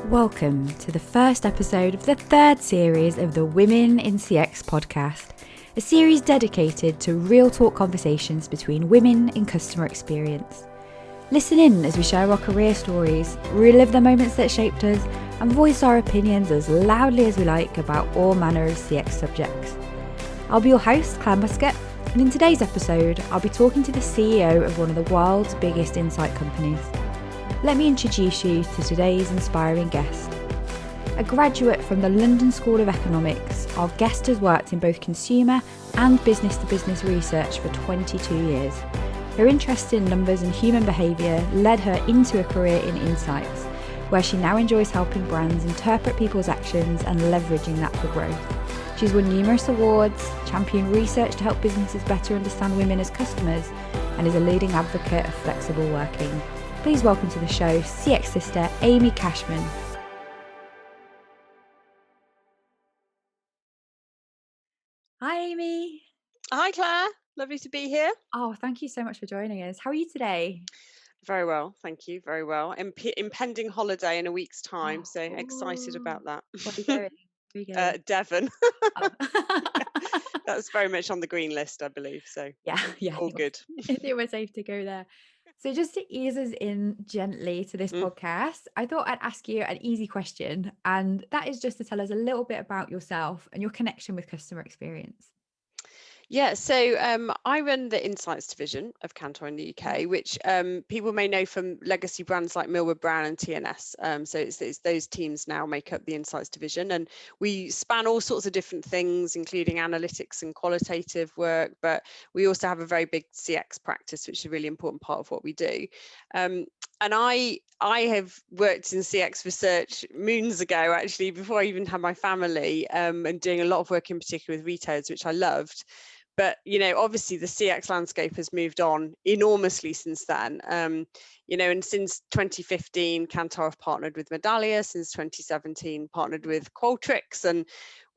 Welcome to the first episode of the third series of the Women in CX podcast, a series dedicated to real talk conversations between women in customer experience. Listen in as we share our career stories, relive the moments that shaped us, and voice our opinions as loudly as we like about all manner of CX subjects. I'll be your host, Clare Muscutt, and in today's episode, I'll be talking to the CEO of one of the world's biggest insight companies. Let me introduce you to today's inspiring guest. A graduate from the London School of Economics, our guest has worked in both consumer and business-to-business research for 22 years. Her interest in numbers and human behaviour led her into a career in insights, where she now enjoys helping brands interpret people's actions and leveraging that for growth. She's won numerous awards, championed research to help businesses better understand women as customers, and is a leading advocate of flexible working. Please welcome to the show CX sister Amy Cashman. Hi Amy. Hi Claire, lovely to be here. Oh, thank you so much for joining us. How are you today? Very well, thank you, very well. Impending holiday in a week's time, so excited Ooh. about that. Where are you going? Where are you going? Devon. Oh. That's very much on the green list, I believe, so Yeah, I all think good. I think we're safe to go there. So just to ease us in gently to this Mm. podcast, I thought I'd ask you an easy question, and that is just to tell us a little bit about yourself and your connection with customer experience. Yeah, so I run the Insights division of Kantar in the UK, which people may know from legacy brands like Millward Brown and TNS. So it's those teams now make up the Insights division, and we span all sorts of different things, including analytics and qualitative work. But we also have a very big CX practice, which is a really important part of what we do. And I have worked in CX research moons ago, actually, before I even had my family, and doing a lot of work in particular with retailers, which I loved. But obviously the CX landscape has moved on enormously since then. And since 2015, Kantar have partnered with Medallia. Since 2017, partnered with Qualtrics, and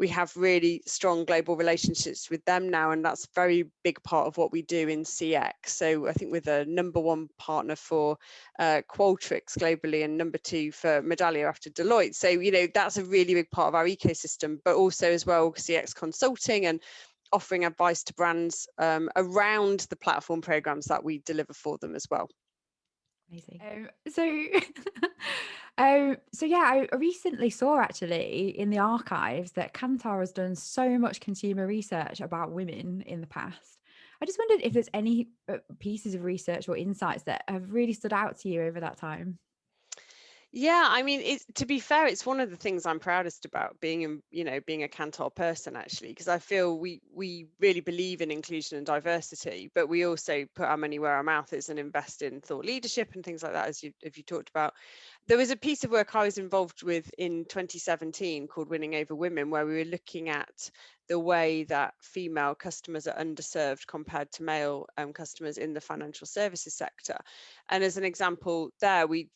we have really strong global relationships with them now, and that's a very big part of what we do in CX. So I think we're the number one partner for Qualtrics globally, and number two for Medallia after Deloitte. So that's a really big part of our ecosystem, but also as well CX consulting and offering advice to brands around the platform programs that we deliver for them as well. Amazing. So yeah, I recently saw actually in the archives that Kantar has done so much consumer research about women in the past. I just wondered if there's any pieces of research or insights that have really stood out to you over that time. Yeah, I mean, to be fair, it's one of the things I'm proudest about being a Kantar person, actually, because I feel we really believe in inclusion and diversity, but we also put our money where our mouth is and invest in thought leadership and things like that, as you talked about. There was a piece of work I was involved with in 2017 called Winning Over Women, where we were looking at the way that female customers are underserved compared to male customers in the financial services sector. And as an example there, we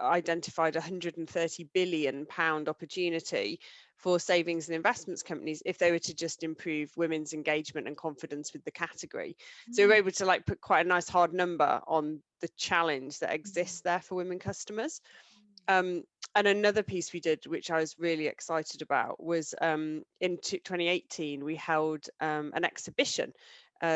identified £130 billion opportunity for savings and investments companies if they were to just improve women's engagement and confidence with the category. So we're able to put quite a nice hard number on the challenge that exists there for women customers. And another piece we did, which I was really excited about, was in 2018, we held an exhibition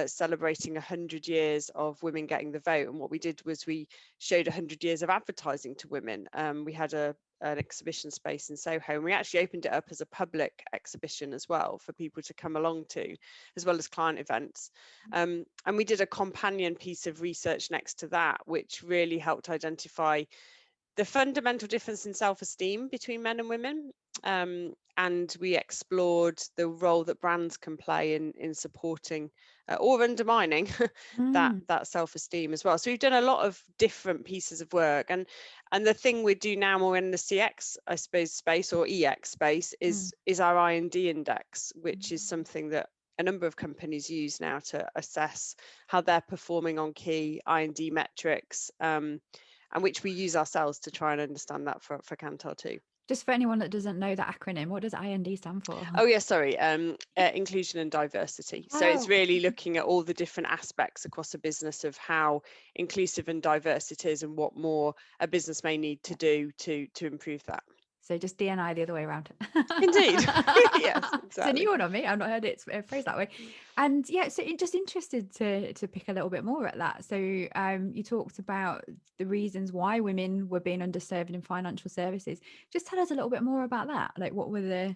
celebrating 100 years of women getting the vote. And what we did was we showed 100 years of advertising to women. We had an exhibition space in Soho, and we actually opened it up as a public exhibition as well for people to come along to, as well as client events. And we did a companion piece of research next to that, which really helped identify the fundamental difference in self-esteem between men and women. And we explored the role that brands can play in supporting or undermining that self-esteem as well. So we've done a lot of different pieces of work, and the thing we do now more in the CX, I suppose, space or EX space is our I&D index, which is something that a number of companies use now to assess how they're performing on key I&D metrics, and which we use ourselves to try and understand that for Kantar too. Just for anyone that doesn't know that acronym, what does IND stand for? Oh yeah, sorry, inclusion and diversity. So it's really looking at all the different aspects across a business of how inclusive and diverse it is, and what more a business may need to do to improve that. So just DNI the other way around. Indeed. Yes, It's a new exactly. one on me. I've not heard it phrased that way. And yeah, so just interested to pick a little bit more at that. So you talked about the reasons why women were being underserved in financial services. Just tell us a little bit more about that. Like, what were the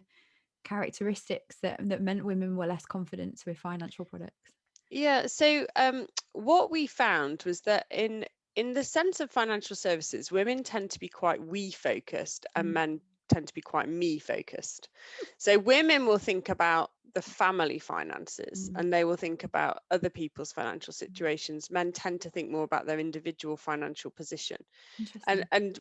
characteristics that meant women were less confident with financial products? Yeah, so what we found was that in the sense of financial services, women tend to be quite we focused and Mm, men tend to be quite me focused. So women will think about the family finances mm, and they will think about other people's financial mm. situations. Men tend to think more about their individual financial position. And Interesting.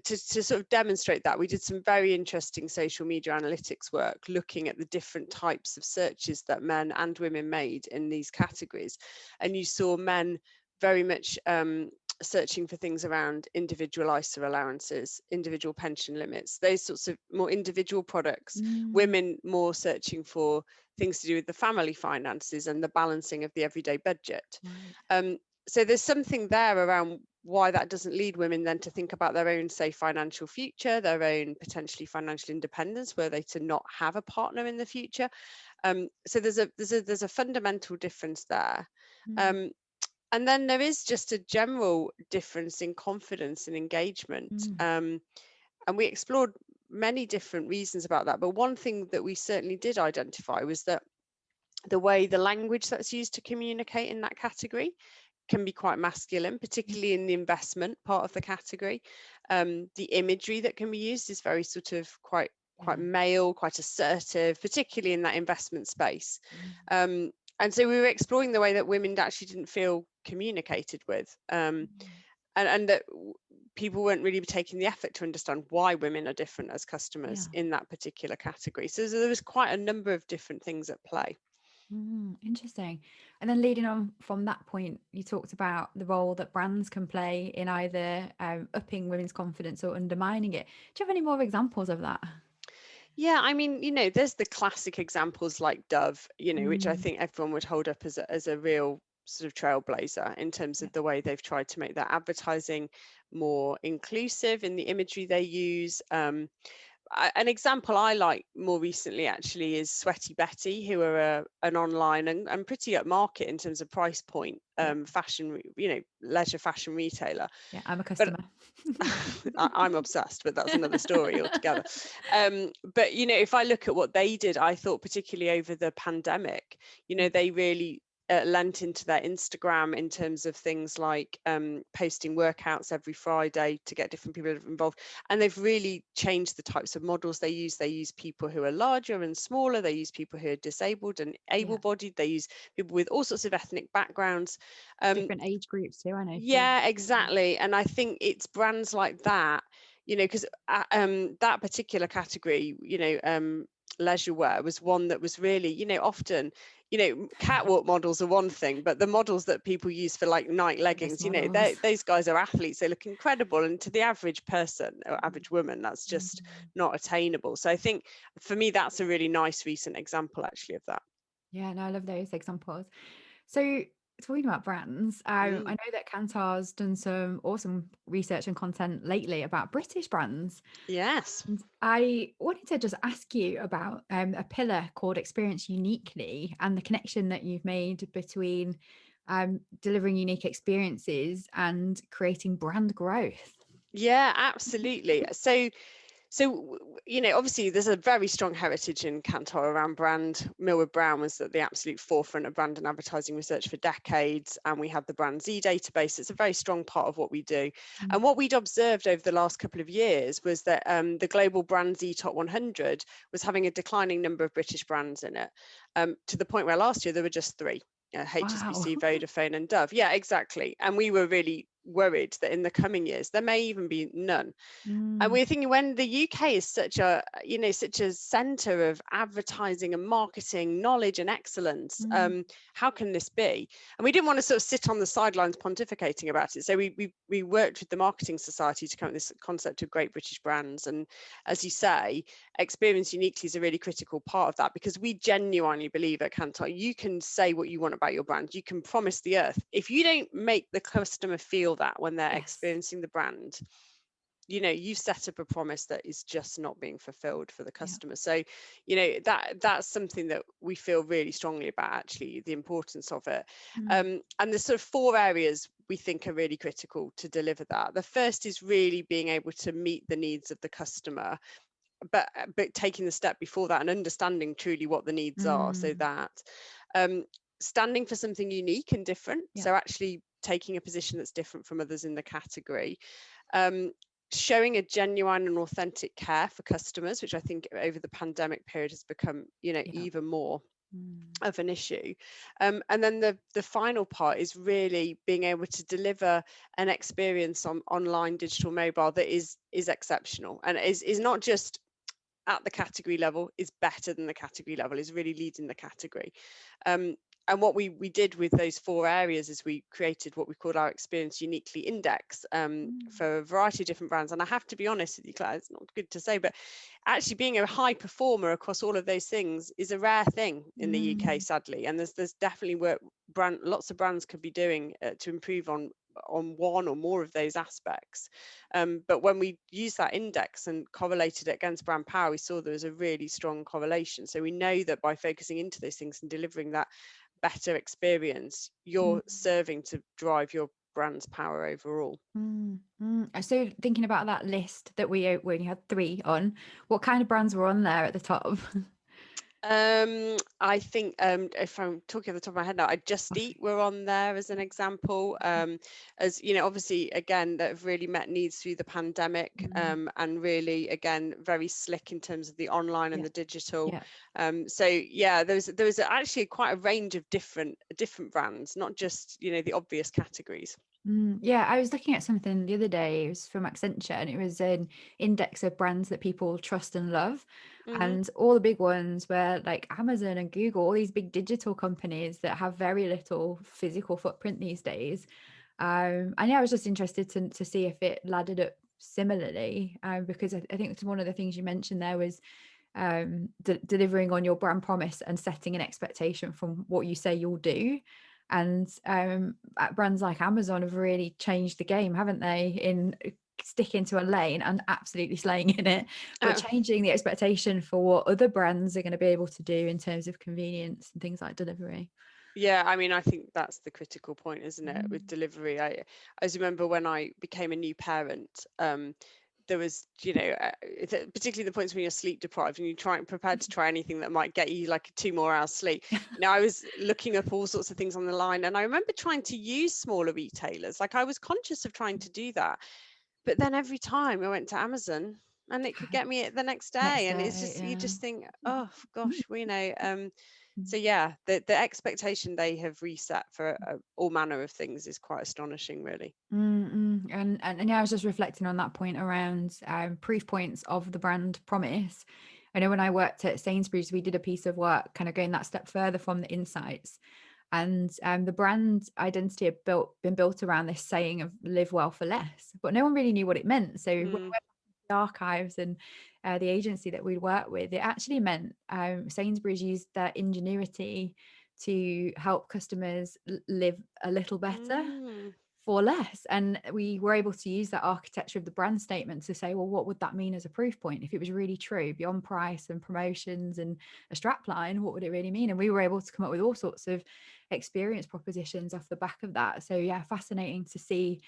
to sort of demonstrate that, we did some very interesting social media analytics work looking at the different types of searches that men and women made in these categories. And you saw men very much searching for things around individual ISA allowances, individual pension limits, those sorts of more individual products. Mm, Women more searching for things to do with the family finances and the balancing of the everyday budget. right. Um, so there's something there around why that doesn't lead women then to think about their own, say, financial future, their own potentially financial independence, were they to not have a partner in the future. So there's a fundamental difference there. Mm, Um, and then there is just a general difference in confidence and engagement. mm, And we explored many different reasons about that. But one thing that we certainly did identify was that the way the language that's used to communicate in that category can be quite masculine, yeah, particularly in the investment part of the category. The imagery that can be used is very sort of quite yeah. male, quite assertive, particularly in that investment space. Mm, Um, and so we were exploring the way that women actually didn't feel communicated with, mm, and that people weren't really taking the effort to understand why women are different as customers yeah. in that particular category. So there was quite a number of different things at play. Interesting. And then leading on from that point, you talked about the role that brands can play in either upping women's confidence or undermining it. Do you have any more examples of that? Yeah, I mean, there's the classic examples like Dove, which I Mm, think everyone would hold up as a real sort of trailblazer in terms yeah. of the way they've tried to make their advertising more inclusive in the imagery they use. An example I like more recently actually is Sweaty Betty, who are an online and pretty upmarket in terms of price point Yeah. fashion, leisure fashion retailer. Yeah. I'm a But customer. I'm obsessed, but that's another story altogether. But if I look at what they did, I thought particularly over the pandemic, they really lent into their Instagram in terms of things like posting workouts every Friday to get different people involved. And they've really changed the types of models they use. They use people who are larger and smaller. They use people who are disabled and Yeah. able-bodied. They use people with all sorts of ethnic backgrounds. Um, Different age groups too, I noticed. yeah, exactly. And I think it's brands like that, because that particular category, leisure wear was one that was really, often, catwalk models are one thing, but the models that people use for like night Fitness leggings, models. those guys are athletes. They look incredible. And to the average person or average woman, that's just Mm. not attainable. So I think for me, that's a really nice recent example actually of that. Yeah, no, I love those examples. So, talking about brands, I Mm, know that Kantar's done some awesome research and content lately about British brands. yes. And I wanted to just ask you about a pillar called Experience Uniquely and the connection that you've made between delivering unique experiences and creating brand growth. Yeah, absolutely. So, obviously there's a very strong heritage in Kantar around brand. Millward Brown was at the absolute forefront of brand and advertising research for decades, and we have the Brand Z database. It's a very strong part of what we do. Mm. And what we'd observed over the last couple of years was that the global Brand Z Top 100 was having a declining number of British brands in it, to the point where last year there were just three. Wow. HSBC, Vodafone, and Dove. Yeah, exactly. And we were really worried that in the coming years there may even be none. And Mm, we're thinking, when the UK is such a center of advertising and marketing knowledge and excellence, mm, how can this be? And we didn't want to sort of sit on the sidelines pontificating about it. So we worked with the Marketing Society to come up with this concept of great British brands. And as you say, experience uniquely is a really critical part of that, because we genuinely believe at Kantar, you can say what you want about your brand. You can promise the earth. If you don't make the customer feel that when they're yes. experiencing the brand, you've set up a promise that is just not being fulfilled for the Yeah. customer. So that's something that we feel really strongly about, actually, the importance of it. Mm. And there's sort of 4 areas we think are really critical to deliver that. The first is really being able to meet the needs of the customer, but taking the step before that and understanding truly what the needs are, so Mm. that um, standing for something unique and different, Yeah. so actually taking a position that's different from others in the category, um, showing a genuine and authentic care for customers, which I think over the pandemic period has become Yeah. even more Mm. of an issue. And then the final part is really being able to deliver an experience on online, digital, mobile that is exceptional, and is not just at the category level, is better than the category level, is really leading the category. Um, and what we did with those 4 areas is we created what we called our Experience Uniquely Index, Mm. for a variety of different brands. And I have to be honest with you, Claire, it's not good to say, but actually being a high performer across all of those things is a rare thing in the UK, Mm. sadly. And there's definitely work lots of brands could be doing to improve on one or more of those aspects. But when we used that index and correlated it against brand power, we saw there was a really strong correlation. So we know that by focusing into those things and delivering that better experience, Mm. you're serving to drive your brand's power overall. Mm. Mm. So thinking about that list that we only had 3 on, what kind of brands were on there at the top? I think if I'm talking off the top of my head now, I Just That's Eat were on there as an example. As obviously, again, that have really met needs through the pandemic, mm. and really, again, very slick in terms of the online and Yeah. the digital. Yeah. So yeah, there was actually quite a range of different brands, not just the obvious categories. Yeah, I was looking at something the other day. It was from Accenture, and it was an index of brands that people trust and love. Hmm. And all the big ones were like Amazon and Google, all these big digital companies that have very little physical footprint these days. And yeah, I was just interested to see if it laddered up similarly, because I think it's one of the things you mentioned there was delivering on your brand promise and setting an expectation from what you say you'll do. And brands like Amazon have really changed the game, haven't they, in sticking to a lane and absolutely slaying in it, but Oh, changing the expectation for what other brands are going to be able to do in terms of convenience and things like delivery. yeah, I mean, I think that's the critical point, isn't it, with Mm. delivery? I remember when I became a new parent, there was, particularly the points when you're sleep deprived and you try and prepare to try anything that might get you like 2 more hours sleep. I was looking up all sorts of things on the line, and I remember trying to use smaller retailers. Like I was conscious of trying to do that, but then every time I went to Amazon and it could get me it the next Next day, and it's day, just, you yeah. just think, oh gosh, Mm. so yeah, the expectation they have reset for all manner of things is quite astonishing, really. And yeah, I was just reflecting on that point around proof points of the brand promise. I know when I worked at Sainsbury's, we did a piece of work kind of going that step further from the insights. And the brand identity had been built around this saying of live well for less, but no one really knew what it meant. So when Mm, the archives and the agency that we work with, it actually meant Sainsbury's used their ingenuity to help customers live a little better mm, for less. And we were able to use that architecture of the brand statement to say, well, what would that mean as a proof point? If it was really true beyond price and promotions and a strap line, what would it really mean? And we were able to come up with all sorts of experience propositions off the back of that. So yeah, fascinating to see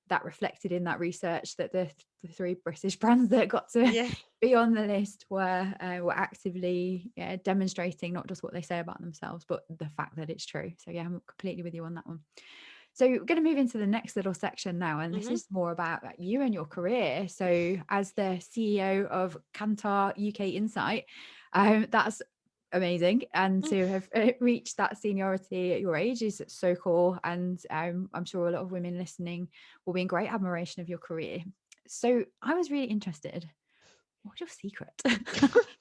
that reflected in that research, that the 3 British brands that got to yeah. be on the list were actively demonstrating not just what they say about themselves, but the fact that it's true. So yeah, I'm completely with you on that one. So we're going to move into the next little section now, and this Hmm. is more about you and your career. So as the CEO of Kantar UK Insight, that's amazing. And to have reached that seniority at your age is so cool. And I'm sure a lot of women listening will be in great admiration of your career. So I was really interested. What's your secret?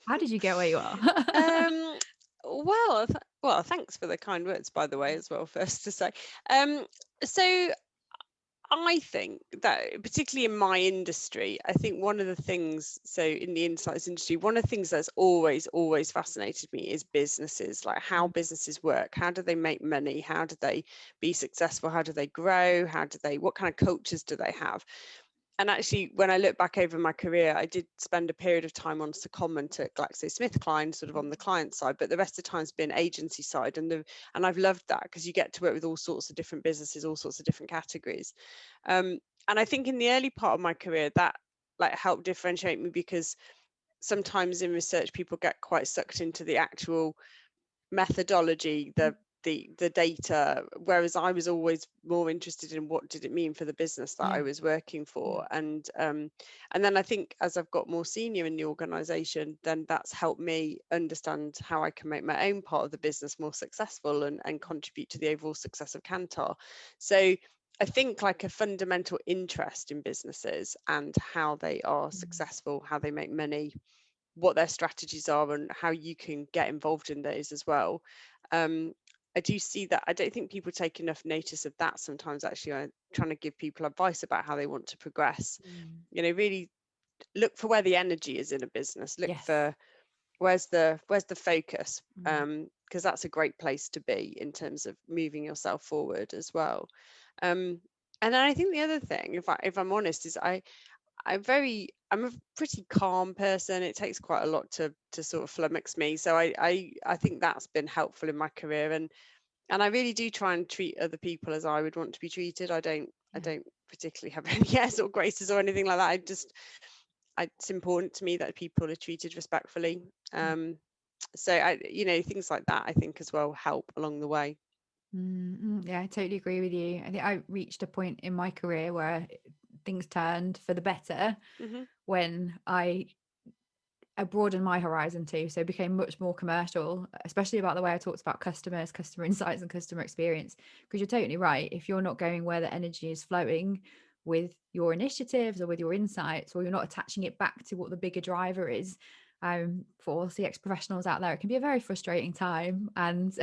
How did you get where you are? um, well, thanks for the kind words, by the way, as well, first to say. Um, so I think that, particularly in my industry, I think one of the things, so in the insights industry, one of the things that's always fascinated me is businesses, like how businesses work. How do they make money? How do they be successful? How do they grow? What kind of cultures do they have? and actually, when I look back over my career, I did spend a period of time on secondment at GlaxoSmithKline, sort of on the client side, but the rest of the time's been agency side, and I've loved that because you get to work with all sorts of different businesses, all sorts of different categories. And I think in the early part of my career, that like helped differentiate me, because sometimes in research people get quite sucked into the actual methodology, the data, whereas I was always more interested in what did it mean for the business that I Yeah. was working for. And then I think as I've got more senior in the organization, then that's helped me understand how I can make my own part of the business more successful, and contribute to the overall success of Kantar. So I think like a fundamental interest in businesses and how they are successful, how they make money, what their strategies are, and how you can get involved in those as well. um, I do see that. I don't think people take enough notice of that sometimes. Actually, I'm trying to give people advice about how they want to progress. Mm. Really look for where the energy is in a business. Look Yes. for where's the focus, Mm. because that's a great place to be in terms of moving yourself forward as well. And then I think the other thing, if I'm honest, is I'm a pretty calm person. It takes quite a lot to sort of flummox me. So I think that's been helpful in my career, and I really do try and treat other people as I would want to be treated. I don't I Yeah. don't particularly have any yes or graces or anything like that. It's important to me that people are treated respectfully. Yeah. So things like that, I think, as well, help along the way. Yeah, I totally agree with you. I think I reached a point in my career where things turned for the better Hmm. when I broadened my horizon too. So became much more commercial, especially about the way I talked about customers, customer insights, and customer experience. Because you're totally right. If you're not going where the energy is flowing with your initiatives or with your insights, or you're not attaching it back to what the bigger driver is, for CX professionals out there, it can be a very frustrating time. And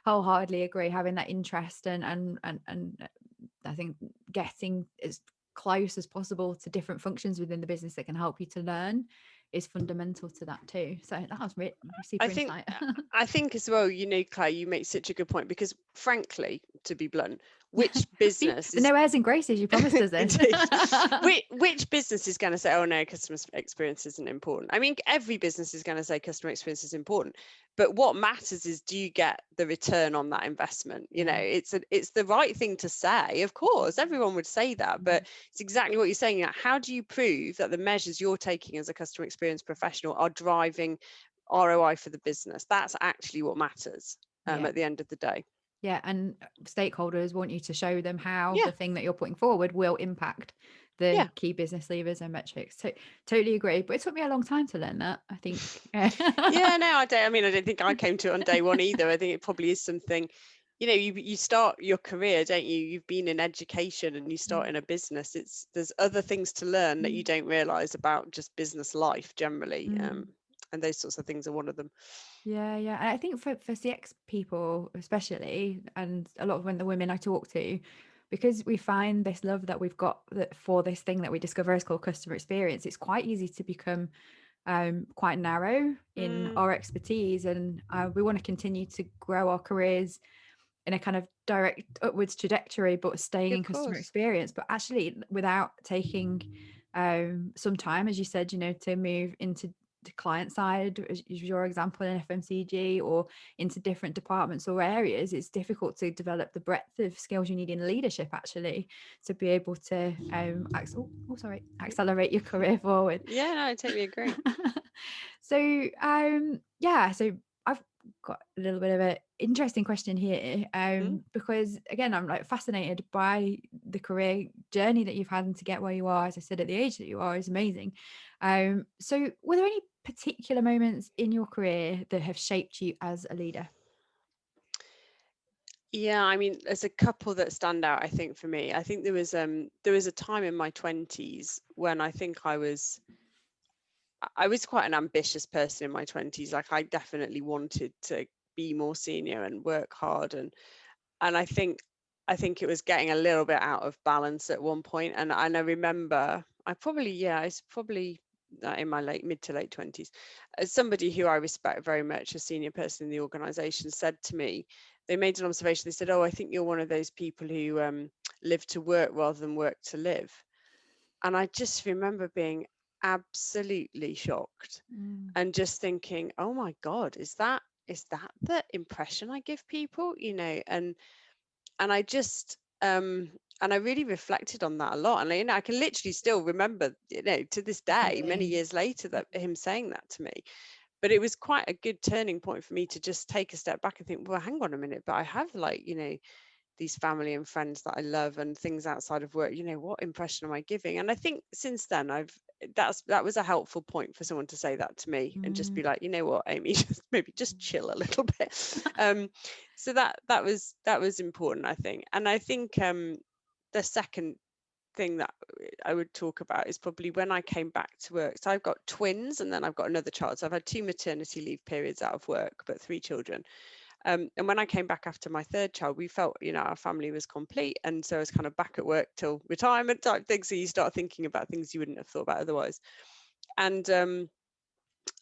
wholeheartedly agree, having that interest and I think getting as close as possible to different functions within the business that can help you to learn is fundamental to that too. So that was I super think insight. I think as well, Claire, you make such a good point, because frankly, to be blunt, which business The is no airs and graces, you promised us this. indeed, which business is going to say, oh no, customer experience isn't important? I mean, every business is going to say customer experience is important, but what matters is, do you get the return on that investment? Yeah. It's the right thing to say. Of course, everyone would say that, but it's exactly what you're saying. How do you prove that the measures you're taking as a customer experience professional are driving ROI for the business? That's actually what matters, Yeah. at the end of the day. Yeah, and stakeholders want you to show them how Yeah, the thing that you're putting forward will impact the yeah. key business levers and metrics. Totally agree, but it took me a long time to learn that, I think. Yeah, no, I don't. I mean, I don't think I came to it on day one either. I think it probably is something, you start your career, don't you? You've been in education and you start in a business. There's other things to learn that you don't realize about just business life generally. Mm. And those sorts of things are one of them. Yeah, yeah. And I think for CX people, especially, and a lot of when the women I talk to, because we find this love that we've got for this thing that we discover is called customer experience, it's quite easy to become quite narrow in Mm, our expertise. And we want to continue to grow our careers in a kind of direct upwards trajectory, but staying of in customer course. experience, but actually without taking some time, as you said, to move into the client side, as your example in FMCG, or into different departments or areas. It's difficult to develop the breadth of skills you need in leadership, actually, to be able to accelerate your career forward. Yeah, no, I totally agree. So I've got a little bit of an interesting question here, Mm. because again, I'm like fascinated by the career journey that you've had, and to get where you are, as I said, at the age that you are, is amazing. So were there any particular moments in your career that have shaped you as a leader? Yeah, I mean, there's a couple that stand out, I think, for me. I think there was a time in my 20s when I was quite an ambitious person in my 20s. Like, I definitely wanted to be more senior and work hard, and I think it was getting a little bit out of balance at one point. And I remember I was probably in my mid to late 20s. As somebody who I respect very much, a senior person in the organization, said to me, they made an observation. They said, "Oh, I think you're one of those people who live to work rather than work to live." And I just remember being absolutely shocked Mm. and just thinking, oh my God, is that the impression I give people? And I just and I really reflected on that a lot. And I can literally still remember, to this day, many Definitely. years later, that him saying that to me. But it was quite a good turning point for me to just take a step back and think, well, hang on a minute, but I have, like, these family and friends that I love and things outside of work. What impression am I giving? And I think since then that was a helpful point for someone to say that to me and just Mm. be like, you know what, Amy, just chill a little bit. So that was important, I think. And I think the second thing that I would talk about is probably when I came back to work. So I've got twins and then I've got another child. So I've had 2 maternity leave periods out of work, but 3 children. And when I came back after my third child, we felt, our family was complete. And so I was kind of back at work till retirement type thing. So you start thinking about things you wouldn't have thought about otherwise. And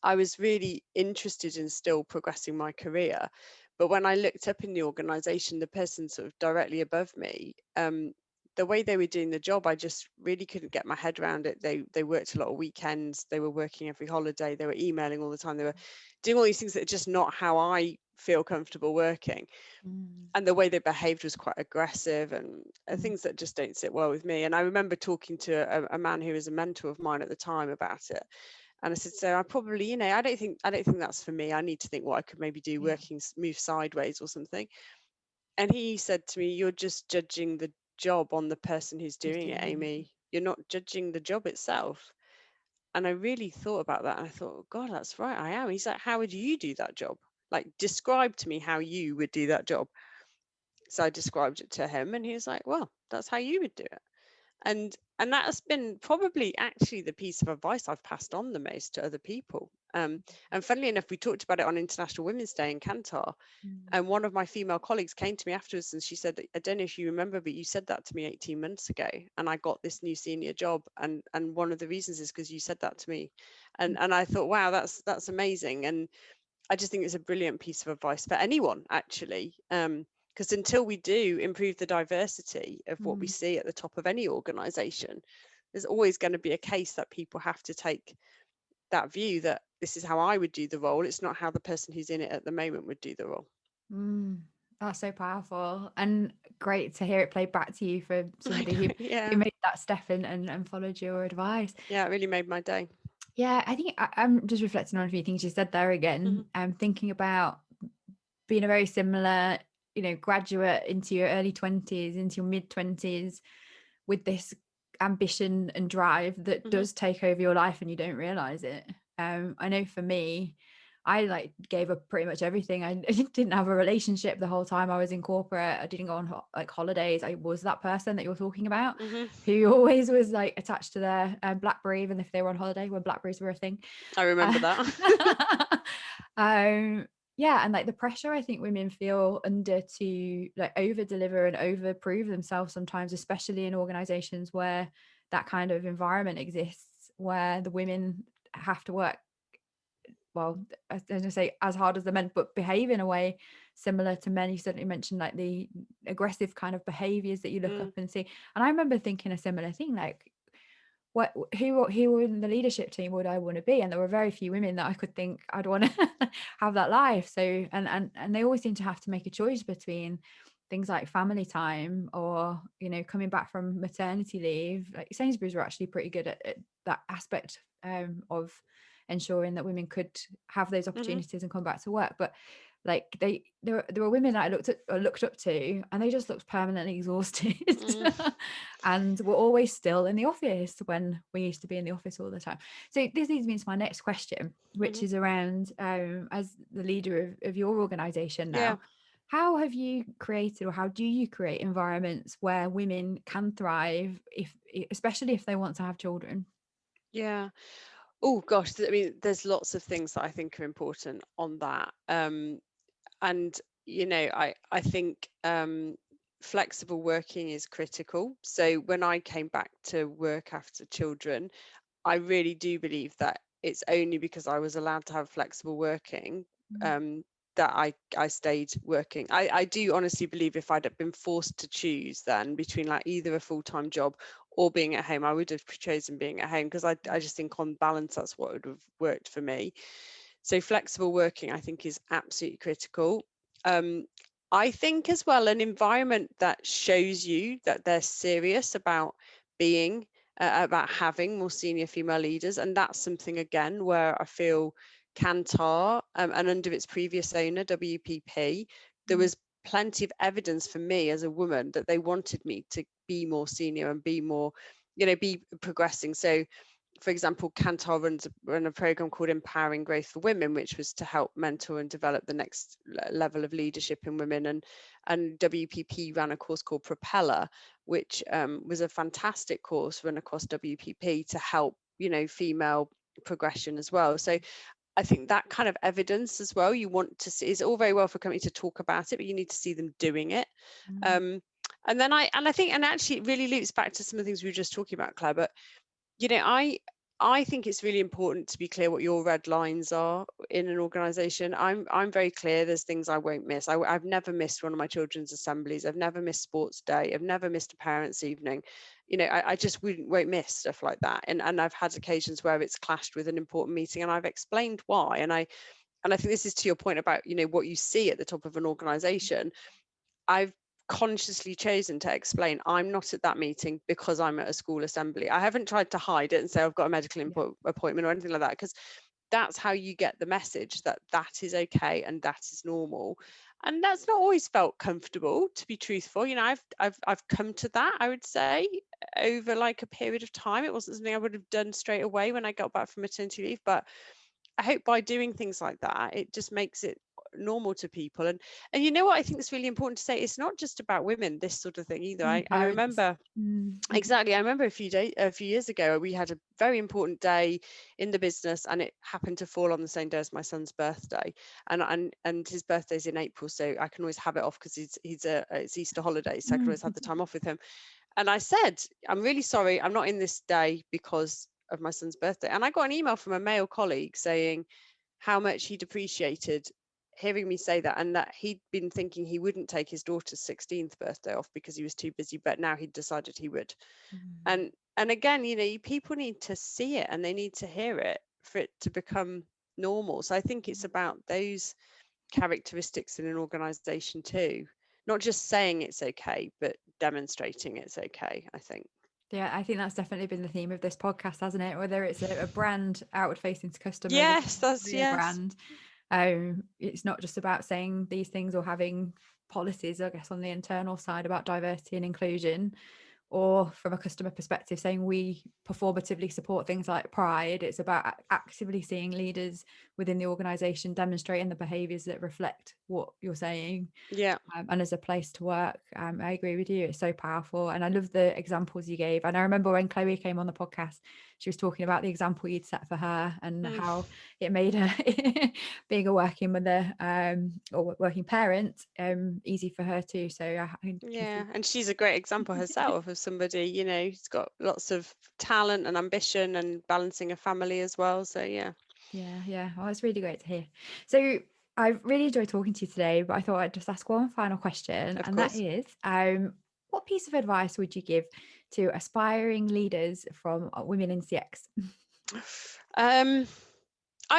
I was really interested in still progressing my career. But when I looked up in the organization, the person sort of directly above me, the way they were doing the job, I just really couldn't get my head around it. They worked a lot of weekends, they were working every holiday, they were emailing all the time, they were doing all these things that are just not how I feel comfortable working. Mm. And the way they behaved was quite aggressive and Mm. things that just don't sit well with me. And I remember talking to a man who was a mentor of mine at the time about it. And I said, so I probably, I don't think that's for me. I need to think what I could maybe do, Yeah. move sideways or something. And he said to me, you're just judging the job on the person who's Who's doing it, doing it? Amy. You're not judging the job itself. And I really thought about that. And I thought, oh, God, that's right, I am. He's like, how would you do that job? Like, describe to me how you would do that job. So I described it to him and he was like, well, that's how you would do it. And that has been probably actually the piece of advice I've passed on the most to other people. And funnily enough, we talked about it on International Women's Day in Kantar. Mm. And one of my female colleagues came to me afterwards and she said, I don't know if you remember, but you said that to me 18 months ago. And I got this new senior job. And one of the reasons is because you said that to me. And I thought, wow, that's amazing. And I just think it's a brilliant piece of advice for anyone, actually. Because until we do improve the diversity of what we Mm. see at the top of any organization, there's always going to be a case that people have to take that view that this is how I would do the role. It's not how the person who's in it at the moment would do the role. Mm. That's so powerful and great to hear it played back to you for I somebody know, who yeah. made that step and followed your advice. Yeah, it really made my day. Yeah, I think I'm just reflecting on a few things you said there again. Hmm. I'm thinking about being a very similar, graduate into your early 20s, into your mid 20s, with this ambition and drive that Hmm. does take over your life and you don't realize it. I know for me, I like gave up pretty much everything. I didn't have a relationship the whole time I was in corporate. I didn't go on like holidays. I was that person that you're talking about Hmm. who always was like attached to their BlackBerry, even if they were on holiday when Blackberries were a thing. I remember Uh, that. um, yeah, and like the pressure I think women feel under to like over deliver and over prove themselves sometimes, especially in organizations where that kind of environment exists, where the women have to work, well, as I say, as hard as the men, but behave in a way similar to men. You certainly mentioned like the aggressive kind of behaviors that you look up Mm, and see. And I remember thinking a similar thing, like who in the leadership team would I want to be? And there were very few women that I could think I'd want to have that life. So and they always seem to have to make a choice between things like family time or coming back from maternity leave. Like Sainsbury's were actually pretty good at that aspect of ensuring that women could have those hmm. opportunities and come back to work. But like there were women that I looked up to, and they just looked permanently exhausted. Mm, And we're always still in the office when we used to be in the office all the time. So this leads me to my next question, which hmm. is around as the leader of your organization Yeah, now, how have you created or how do you create environments where women can thrive, if especially if they want to have children? yeah. Oh gosh, I mean, there's lots of things that I think are important on that. And I think flexible working is critical. So when I came back to work after children, I really do believe that it's only because I was allowed to have flexible working Mm. um, that I stayed working. I do honestly believe if I'd have been forced to choose then between like either a full-time job or being at home, I would have chosen being at home, because I just think on balance that's what would have worked for me. So flexible working, I think, is absolutely critical. Um, I think as well an environment that shows you that they're serious about being about having more senior female leaders, and that's something again where I feel Kantar, and under its previous owner WPP, there was plenty of evidence for me as a woman that they wanted me to be more senior and be more, be progressing. So for example, Kantar run a program called Empowering Growth for Women, which was to help mentor and develop the next level of leadership in women. And WPP ran a course called Propeller, which was a fantastic course run across WPP to help, female progression as well. So I think that kind of evidence as well, you want to see. It's all very well for a company to talk about it, but you need to see them doing it. And then I think, and actually it really loops back to some of the things we were just talking about, Claire, but you know, I think it's really important to be clear what your red lines are in an organization. I'm very clear. There's things I won't miss. I've never missed one of my children's assemblies. I've never missed sports day. I've never missed a parents' evening. I just won't miss stuff like that. And I've had occasions where it's clashed with an important meeting, and I've explained why. And I think this is to your point about, what you see at the top of an organization. I've consciously chosen to explain I'm not at that meeting because I'm at a school assembly. I haven't tried to hide it and say I've got a medical appointment or anything like that, because that's how you get the message that that is okay and that is normal. And that's not always felt comfortable, to be truthful. I've come to that, I would say, over like a period of time. It wasn't something I would have done straight away when I got back from maternity leave, but I hope by doing things like that, it just makes it normal to people. And you know what I think is really important to say, it's not just about women, this sort of thing either. I Parents. remember exactly. I remember a few years ago, we had a very important day in the business, and it happened to fall on the same day as my son's birthday. And his birthday's in April, so I can always have it off because it's Easter holidays, so I can always have the time off with him. And I said, I'm really sorry, I'm not in this day because of my son's birthday. And I got an email from a male colleague saying how much he'd appreciated hearing me say that, and that he'd been thinking he wouldn't take his daughter's 16th birthday off because he was too busy, but now he'd decided he would. And again, people need to see it and they need to hear it for it to become normal. So I think it's about those characteristics in an organization too, not just saying it's okay, but demonstrating it's okay, I think. Yeah, I think that's definitely been the theme of this podcast, hasn't it? Whether it's a brand outward facing to customers, Yes, that's a yes. brand. It's not just about saying these things or having policies, I guess, on the internal side about diversity and inclusion, or from a customer perspective saying we performatively support things like pride. It's about actively seeing leaders within the organization demonstrating the behaviors that reflect what you're saying. Yeah. And as a place to work, I agree with you, it's so powerful. And I love the examples you gave. And I remember when Chloe came on the podcast, she was talking about the example you'd set for her and how it made her being a working mother or working parent easy for her too. So Yeah, and she's a great example herself of somebody, who's got lots of talent and ambition and balancing a family as well. So yeah. Yeah. Oh, it's really great to hear. So I've really enjoyed talking to you today, but I thought I'd just ask one final question, Of and that course. is, what piece of advice would you give to aspiring leaders from women in CX? I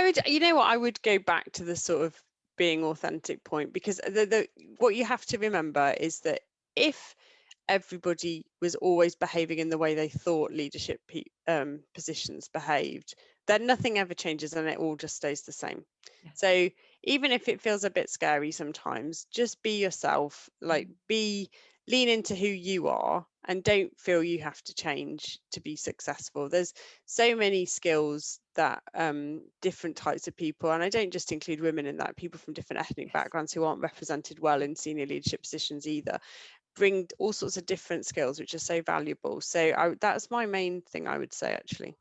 would, what, I would go back to the sort of being authentic point, because what you have to remember is that if everybody was always behaving in the way they thought leadership positions behaved, then nothing ever changes and it all just stays the same. Yeah. So even if it feels a bit scary sometimes, just be yourself, like lean into who you are and don't feel you have to change to be successful. There's so many skills that different types of people, and I don't just include women in that, people from different ethnic backgrounds who aren't represented well in senior leadership positions either, bring all sorts of different skills which are so valuable. So that's my main thing, I would say, actually.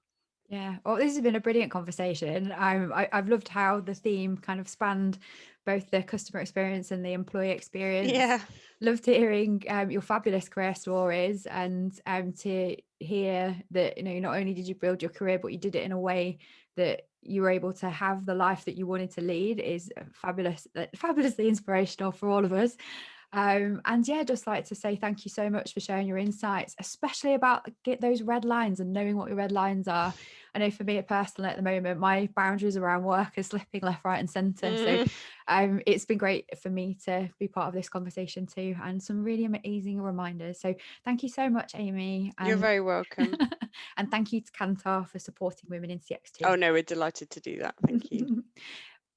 Yeah, well, this has been a brilliant conversation. I've loved how the theme kind of spanned both the customer experience and the employee experience. Yeah. Loved hearing your fabulous career stories, and to hear that not only did you build your career, but you did it in a way that you were able to have the life that you wanted to lead is fabulously inspirational for all of us. And yeah, just like to say thank you so much for sharing your insights, especially about those red lines and knowing what your red lines are. I know for me personally at the moment, my boundaries around work are slipping left, right and centre. So it's been great for me to be part of this conversation too, and some really amazing reminders. So thank you so much, Amy. You're very welcome. And thank you to Kantar for supporting women in CX too. Oh no, we're delighted to do that. Thank you.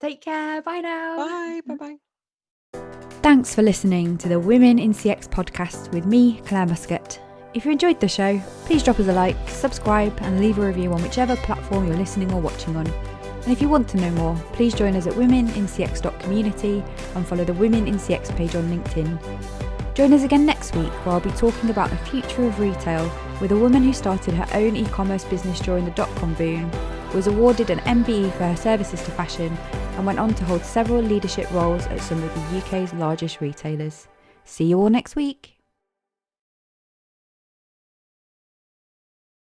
Take care. Bye now. Bye. Bye-bye. Thanks for listening to the Women in CX podcast with me, Clare Muscutt. If you enjoyed the show, please drop us a like, subscribe and leave a review on whichever platform you're listening or watching on. And if you want to know more, please join us at womenincx.community and follow the Women in CX page on LinkedIn. Join us again next week where I'll be talking about the future of retail with a woman who started her own e-commerce business during the dot-com boom, was awarded an MBE for her services to fashion, and went on to hold several leadership roles at some of the UK's largest retailers. See you all next week.